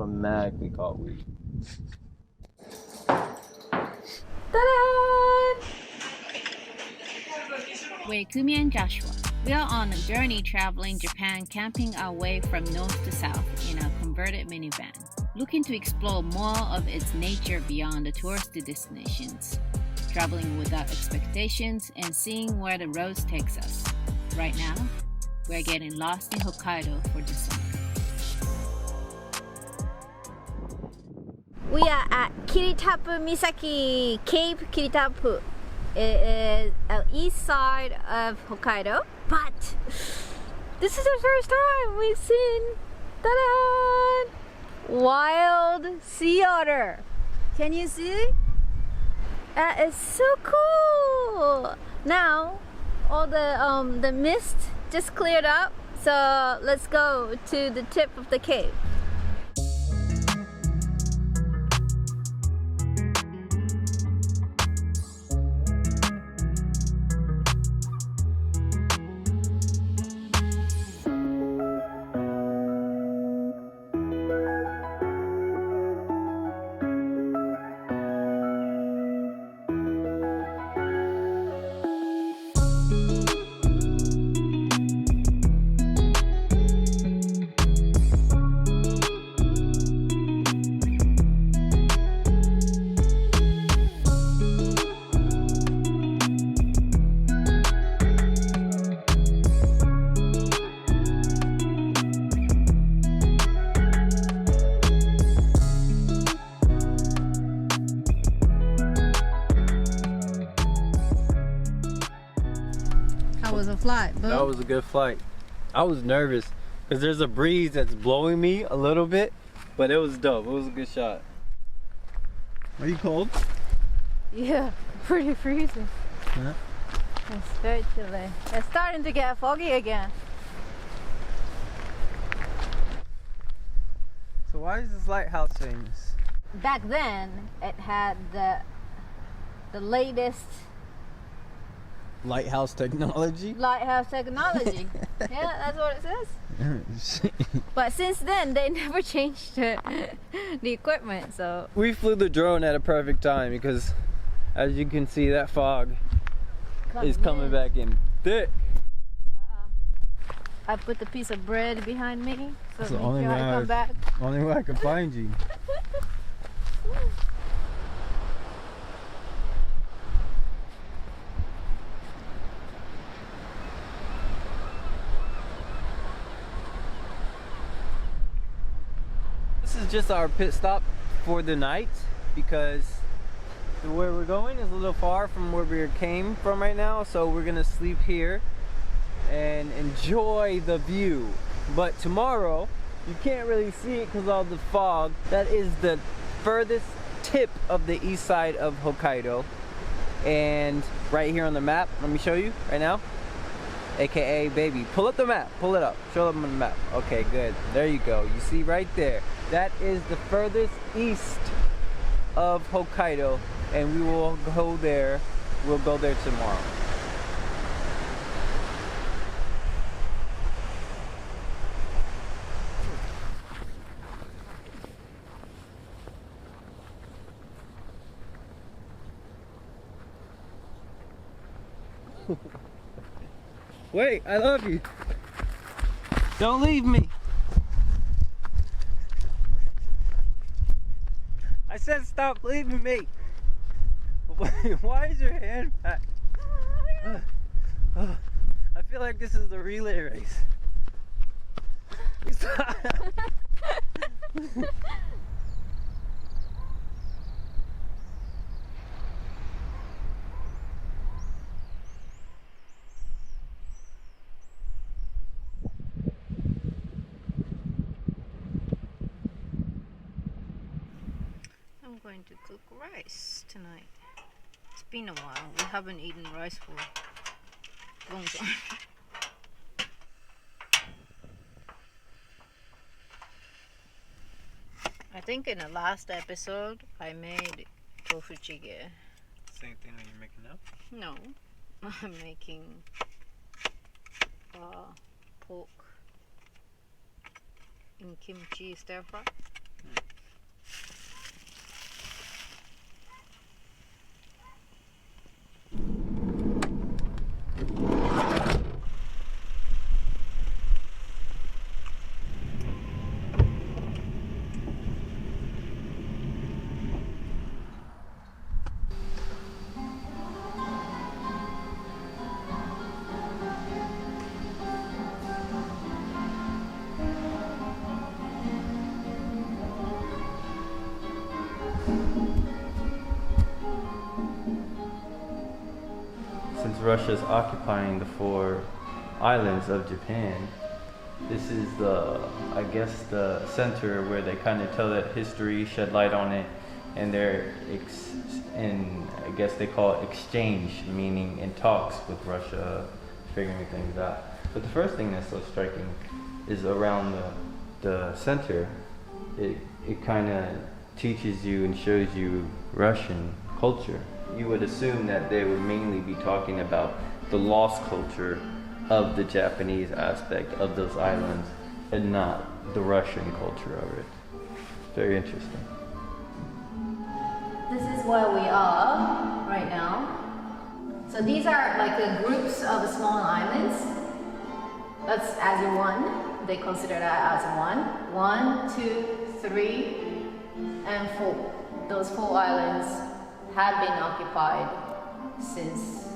automatically caught weed. Ta-da! We're Kumi and Joshua. We are on a journey traveling Japan, camping our way from north to south in a converted minivan, looking to explore more of its nature beyond the touristy destinations, traveling without expectations and seeing where the roads takes us. Right now, we're getting lost in Hokkaido for the summer. We are at Kiritappu Misaki, Cape Kiritappu. It is on the east side of Hokkaido, but this is the first time we've seen, ta-da, wild sea otter. Can you see? That is so cool. Now, all the mist just cleared up, so let's go to the tip of the cave. How was the flight, Boo? That was a good flight. I was nervous because there's a breeze that's blowing me a little bit, but it was dope. It was a good shot. Are you cold? Yeah, pretty freezing. Yeah. It's very chilly. It's starting to get foggy again. So why is this lighthouse famous? Back then, it had the latest Lighthouse technology? lighthouse technology. Yeah, that's what it says. But since then, they never changed the equipment, so... We flew the drone at a perfect time because, as you can see, that fog is coming back in thick. I put the piece of bread behind me, so That's the make only sure way I come back. Only way I can find you. This is just our pit stop for the night because where we're going is a little far from where we came from right now, so we're gonna sleep here and enjoy the view. But tomorrow you can't really see it because of the fog. That is the furthest tip of the east side of Hokkaido, and right here on the map, let me show you right now, aka baby, pull up the map, pull it up, show them on the map. Okay, good, there you go. You see right there, that is the furthest east of Hokkaido, and we will go there. We'll go there tomorrow. Wait, I love you. Don't leave me. I said stop leaving me. Why is your hand back? I feel like this is the relay race. Stop. I'm going to cook rice tonight. It's been a while. We haven't eaten rice for a long time. I think in the last episode I made tofu jjigae. Same thing that you're making now? No, I'm making pork in kimchi stir fry. Since Russia's occupying the 4 islands of Japan, this is I guess the center where they kind of tell that history, shed light on it, and I guess they call it exchange, meaning in talks with Russia, figuring things out. But the first thing that's so striking is around the center. It kind of teaches you and shows you Russian culture. You would assume that they would mainly be talking about the lost culture of the Japanese aspect of those islands and not the Russian culture of it. Very interesting. This is where we are right now. So these are like the groups of small islands. That's as one. They consider that as one. 1, 2, 3, and 4. Those 4 islands have been occupied since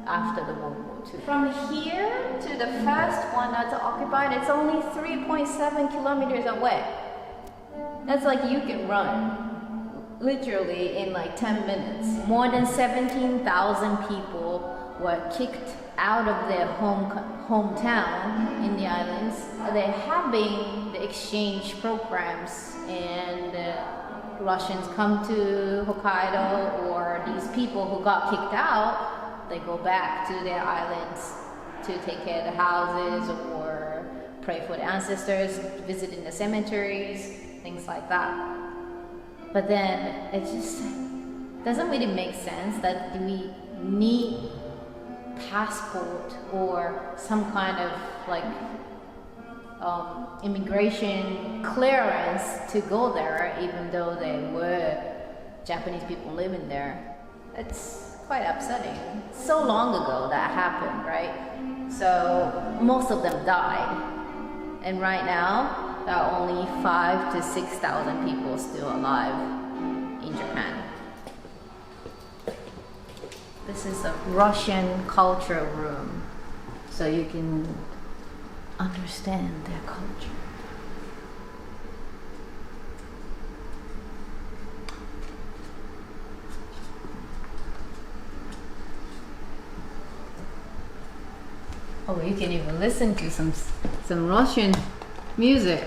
after the World War II. From here to the first one that's occupied, it's only 3.7 kilometers away. That's like you can run literally in like 10 minutes. More than 17,000 people were kicked out of their hometown in the islands. They're having the exchange programs, and Russians come to Hokkaido, or these people who got kicked out, they go back to their islands to take care of the houses or pray for the ancestors, visit in the cemeteries, things like that. But then it just doesn't really make sense that we need passport or some kind of like immigration clearance to go there, even though there were Japanese people living there. It's quite upsetting. So long ago that happened, right? So most of them died, and right now there are only 5,000 to 6,000 people still alive in Japan. This is a Russian culture room, so you can understand their culture. Oh, you can even listen to some Russian music.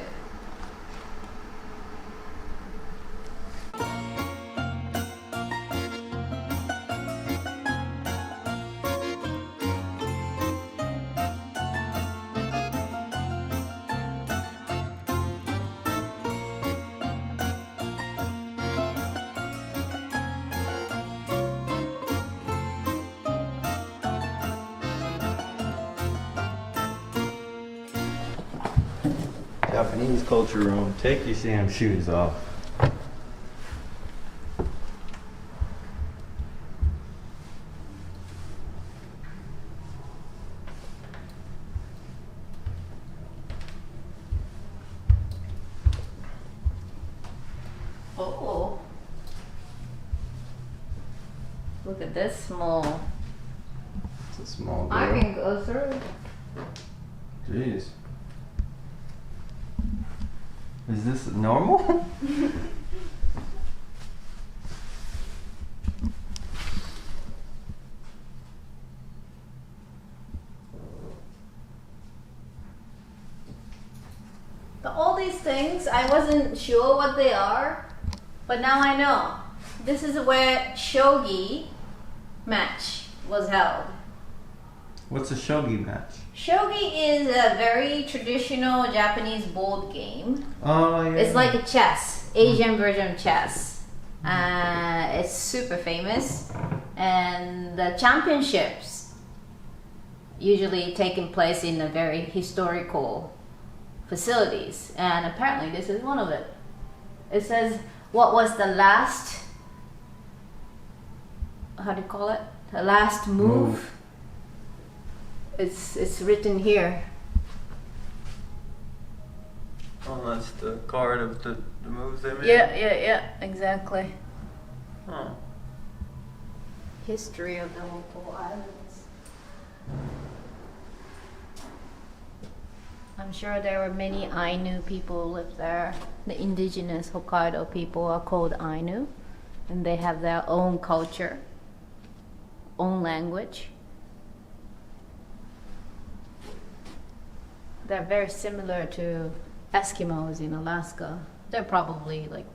Japanese culture room. Take your damn shoes off. Oh, look at this small. It's a small girl. I can go through. Jeez. Is this normal? All these things, I wasn't sure what they are, but now I know. This is where shogi match was held. What's a shogi match? Shogi is a very traditional Japanese board game. Oh, yeah. It's like a chess, Asian version of chess. It's super famous, and the championships usually taking place in a very historical facilities, and apparently this is one of it. It says what was the last, how do you call it? The last move. It's written here. Oh, that's the card of the moves they made? Yeah, exactly. Huh. History of the local islands. I'm sure there were many Ainu people who lived there. The indigenous Hokkaido people are called Ainu. and they have their own culture, own language. They're very similar to Eskimos in Alaska. They're probably like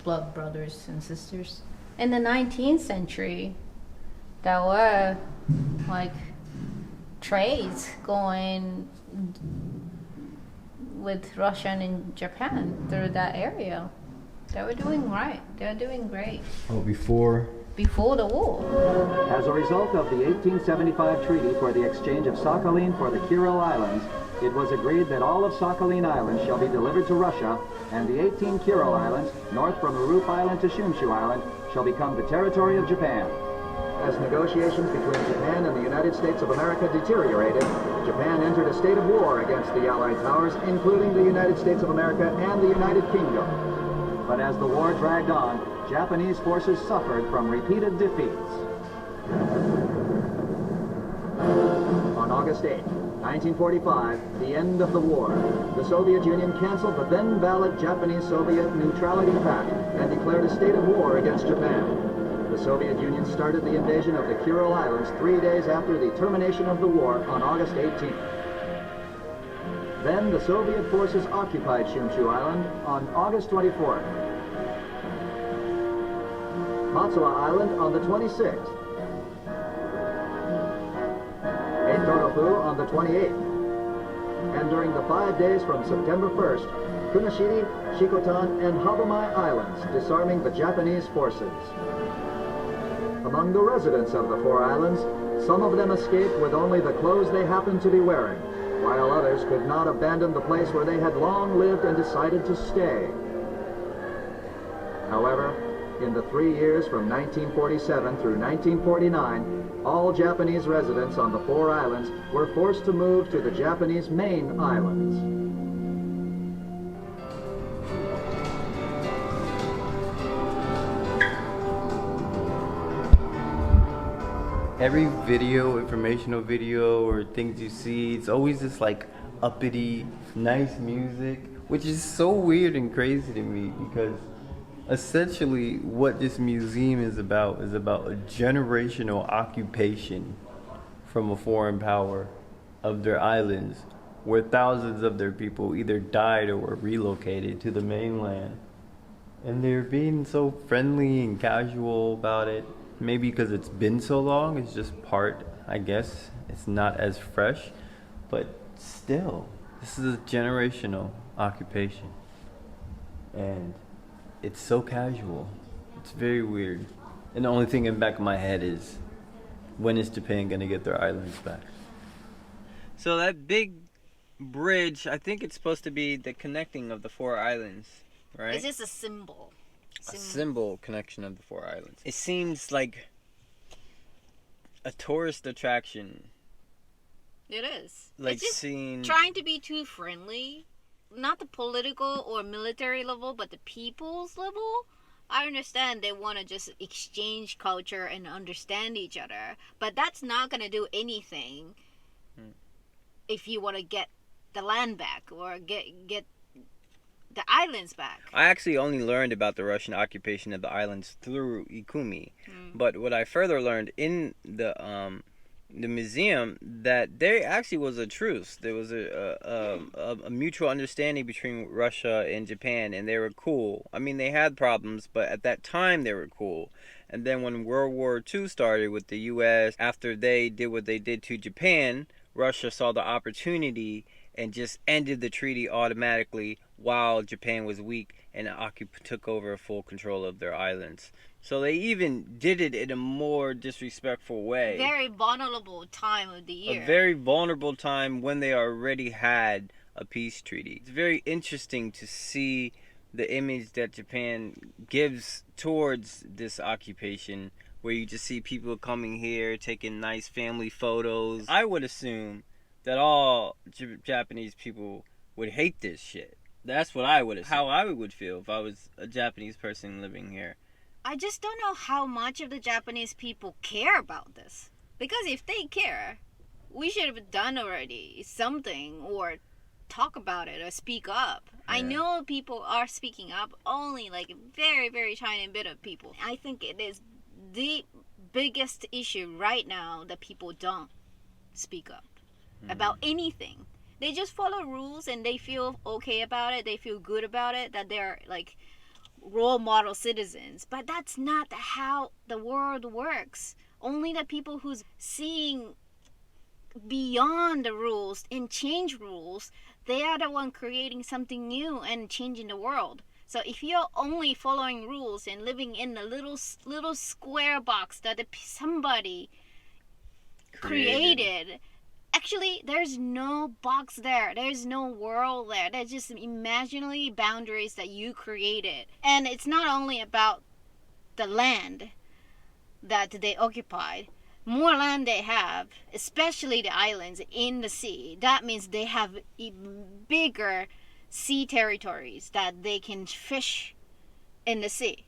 blood brothers and sisters. In the 19th century, there were like trades going with Russia and Japan through that area. They were doing right. They were doing great. Oh, before the war. As a result of the 1875 treaty for the exchange of Sakhalin for the Kuril Islands, it was agreed that all of Sakhalin Island shall be delivered to Russia, and the 18 Kuril Islands, north from Urup Island to Shumshu Island, shall become the territory of Japan. As negotiations between Japan and the United States of America deteriorated, Japan entered a state of war against the Allied powers, including the United States of America and the United Kingdom. But as the war dragged on, Japanese forces suffered from repeated defeats. On August 8, 1945, the end of the war, the Soviet Union canceled the then valid Japanese-Soviet Neutrality Pact and declared a state of war against Japan. The Soviet Union started the invasion of the Kuril Islands 3 days after the termination of the war on August 18th. Then the Soviet forces occupied Shumshu Island on August 24th. Matsuwa Island on the 26th. Eitorofu on the 28th. And during the 5 days from September 1st, Kunashiri, Shikotan, and Habamai Islands, disarming the Japanese forces. Among the residents of the 4 islands, some of them escaped with only the clothes they happened to be wearing, while others could not abandon the place where they had long lived and decided to stay. However, in the 3 years from 1947 through 1949, all Japanese residents on the 4 islands were forced to move to the Japanese main islands. every video, informational video or things you see, it's always this like uppity, nice music, which is so weird and crazy to me because essentially what this museum is about a generational occupation from a foreign power of their islands, where thousands of their people either died or were relocated to the mainland. And they're being so friendly and casual about it. Maybe because it's been so long, it's just part, I guess. It's not as fresh, but still, this is a generational occupation. And it's so casual. It's very weird. And the only thing in the back of my head is, when is Japan gonna get their islands back? So that big bridge, I think it's supposed to be the connecting of the 4 islands, right? It's just a symbol. A symbol connection of the 4 islands. It seems like a tourist attraction. It is. Like it's just seeing... trying to be too friendly. Not the political or military level, but the people's level. I understand they want to just exchange culture and understand each other. But that's not going to do anything if you want to get the land back or get the islands back. I actually only learned about the Russian occupation of the islands through Ikumi. But what I further learned in the museum, that there actually was a truce. There was a mutual understanding between Russia and Japan, and they were cool. I mean, they had problems, but at that time they were cool. And then when World War II started with the U.S., after they did what they did to Japan, Russia saw the opportunity and just ended the treaty automatically while Japan was weak and took over full control of their islands. So they even did it in a more disrespectful way. Very vulnerable time of the year. A very vulnerable time when they already had a peace treaty. It's very interesting to see the image that Japan gives towards this occupation, where you just see people coming here, taking nice family photos. I would assume that all Japanese people would hate this shit. That's what I would assume. How I would feel if I was a Japanese person living here. I just don't know how much of the Japanese people care about this. Because if they care, we should have done already something or talk about it or speak up. I know people are speaking up, only like a very, very tiny bit of people. I think it is the biggest issue right now that people don't speak up about anything. They just follow rules and they feel okay about it. They feel good about it, that they're like role model citizens. But that's not how the world works. Only the people who's seeing beyond the rules and change rules, they are the one creating something new and changing the world. So if you're only following rules and living in a little square box that somebody created, actually there's no box there, there's no world there, there's just imaginary boundaries that you created. And it's not only about the land that they occupied. More land they have, especially the islands in the sea, that means they have bigger sea territories that they can fish in the sea.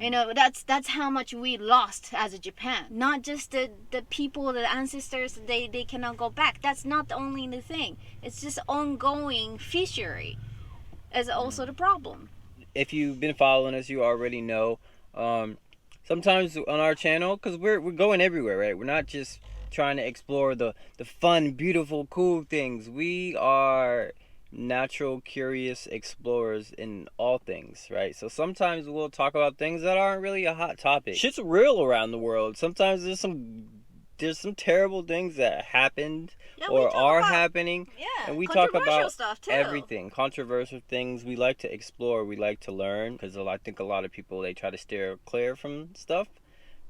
You know, that's how much we lost as a Japan. Not just the people, the ancestors, they cannot go back. That's not only the thing. It's just ongoing fishery is also the problem. If you've been following us, you already know. Sometimes on our channel, because we're going everywhere, right? We're not just trying to explore the fun, beautiful, cool things. We are natural, curious explorers in all things, right? So sometimes we'll talk about things that aren't really a hot topic. Shit's real around the world. Sometimes there's some terrible things that happened or are happening. Yeah, and we talk about stuff too. Everything, controversial things. We like to explore, we like to learn, because I think a lot of people, they try to steer clear from stuff.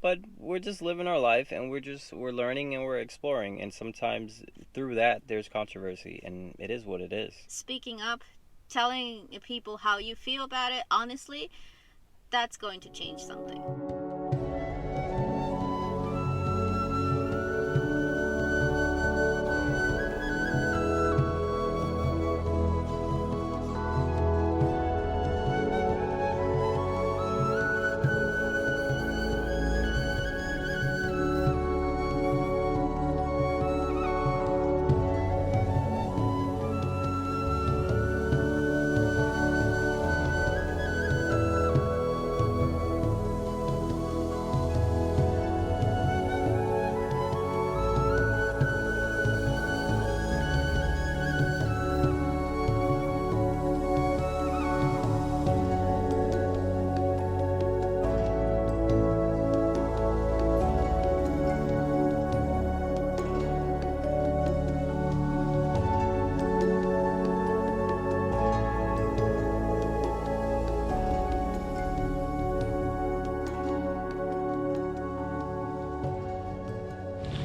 But we're just living our life, and we're learning and we're exploring, and sometimes through that there's controversy, and it is what it is. Speaking up, telling people how you feel about it, honestly, that's going to change something.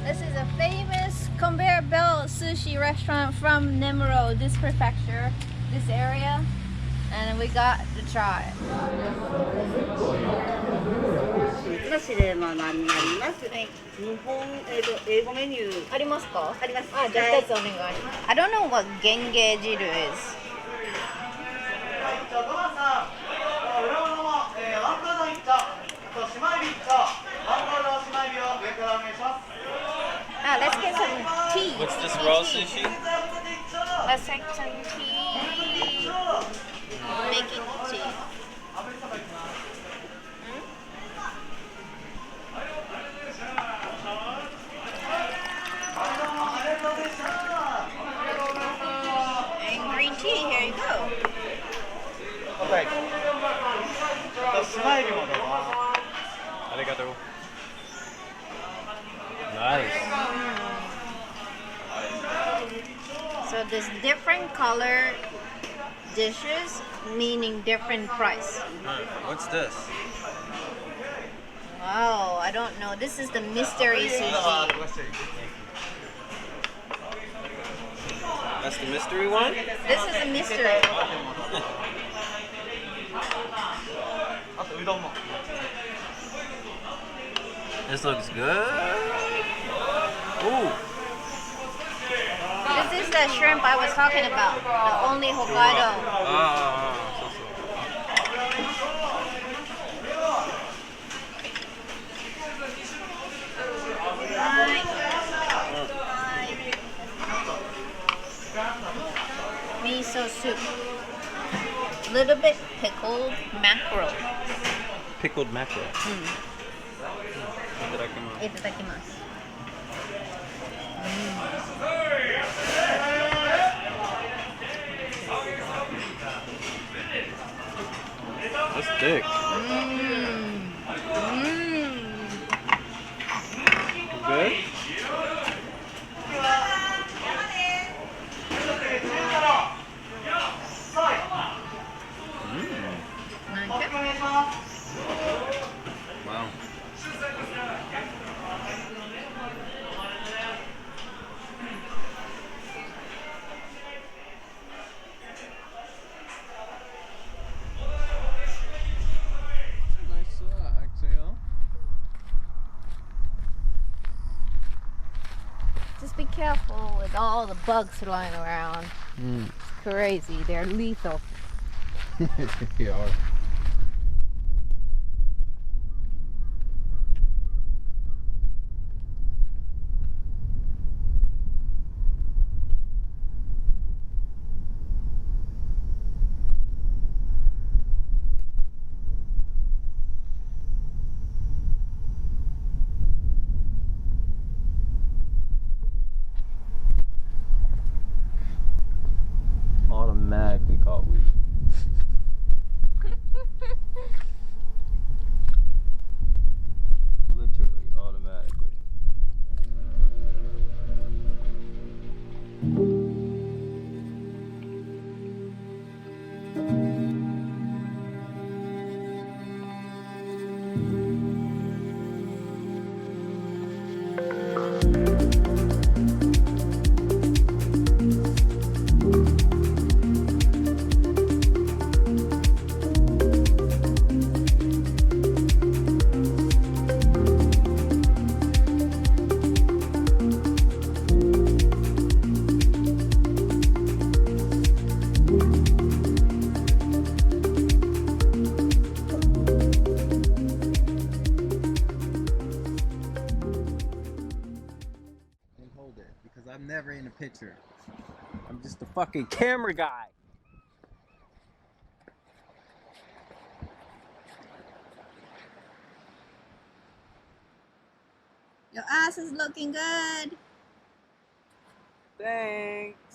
This is a famous conveyor belt sushi restaurant from Nemuro, this prefecture, this area, and we got to try it. 珍しいレモンになります。日本英語メニューありますか？あります。あ、じゃあ2つお願い。I don't know what ゲンゲ汁 is. あ、let's get some tea. What's this, raw sushi? Let's take some tea. Making tea. And green tea, here you go. Okay. Arigato. Nice. So there's different color dishes, meaning different price. What's this? Wow, I don't know. This is the mystery sushi. That's the mystery one? This is a mystery. This looks good. Ooh. This is the shrimp I was talking about. The only Hokkaido. little bit pickled mackerel. Pickled mackerel. Itadakimasu. Itadakimasu. That's thick. Good? Wow. Nice exhale. Just be careful with all the bugs flying around. It's crazy. They're lethal. They are. Automatically caught weed. Literally, automatically. Hold it, because I'm never in a picture. I'm just a fucking camera guy. Your ass is looking good. Thanks.